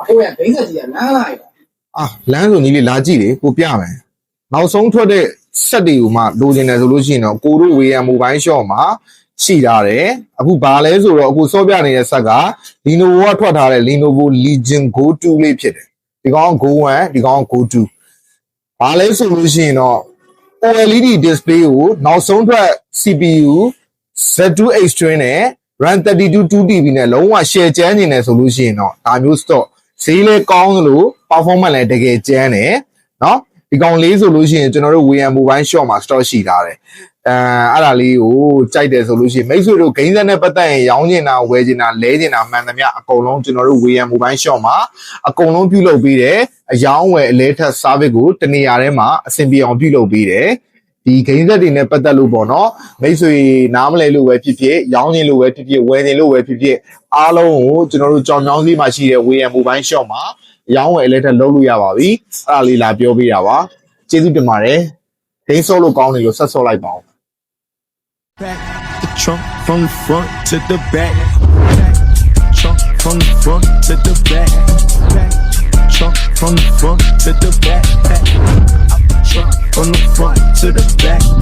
အခုရဒိန်းဆက်ကြီးကလမ်းလာရလမ်းဆိုကြီးလေးလာကြည့်လေကိုပြမယ်နောက်ဆုံးထွက်တဲ့ဆက်တွေကိုမှလိုချင်တယ်ဆိုလို့ရှိရင်တော့ကိုတို့ဝေယံမိုဘိုင်းရှော့မှာရှိထားတယ်အခုဘာလဲဆိုတော့အခုစောပြနေတဲ့ဆက်က Lenovo ကထွက်ထားတဲ့ Lenovo Legion Go 2လေးဖြစ်တယ်ဒီကောင် Go 1ဒီကောင် Go 2ဘာလဲဆိုလို့ရှိရင်တော့ OLED display ကိုနောက်ဆုံးထွက် CPU Z2 Extreme နဲ့ RAM 32 2TB နဲ့လုံးဝ share ကျန်းနေတယ်ဆိုလို့ရှိရင်တော့ဒါမျိုး stock ဈေးလဲကောင်းလို့ performance လည်းတကယ်ကျန်းတယ်เนาะဒီကောင်လေးဆိုလို့ရှိရင်ကျွန်တော်တို့ WeM Mobile Shop မှာ stock ရှိထားတယ်အဲ့ဒါလေးကိုကြိုက်တယ်ဆိုလို့ရှိရင်မိတ်ဆွေတို့ဂိမ်းဆက်နဲ့ပတ်သက်ရင်ရောင်းချင်တာဝယ်ချင်တာလဲချင်တာမှန်သမျှအကုန်လုံးကျွန်တော်တို့ WeM Mobile Shop မှာအကုန်လုံးပြုလုပ်ပေးတယ်အယောင်းဝယ်အလဲထက် service ကိုတနေရာထဲမှာအဆင်ပြေအောင်ပြုလုပ်ပေးတယ်ဒီဂိမ်းဆက်တွေနဲ့ပတ်သက်လို့ပေါ့နော်မိတ်ဆွေနားမလဲလို့ပဲဖြစ်ဖြစ်ရောင်းချင်လို့ပဲဖြစ်ဖြစ်ဝယ်ချင်လို့ပဲဖြစ်ဖြစ်အားလုံးကိုကျွန်တော်တို့ကြောင်မြောင်းစီးမှာရှိတဲ့ WeM Mobile Shop မှာရောင်းဝယ်အလဲထက်လုပ်လို့ရပါပြီအဲ့ဒါလေးလာပြောပေးတာပါကျေးဇူးတင်ပါတယ်ဒိန်းစောလို့ကောင်းတယ်လို့ဆက်စောလိုက်ပါဦး The trunk from the front to the back. Trunk from the front to the back. Trunk from the front to the back. Trunk from the front to the back.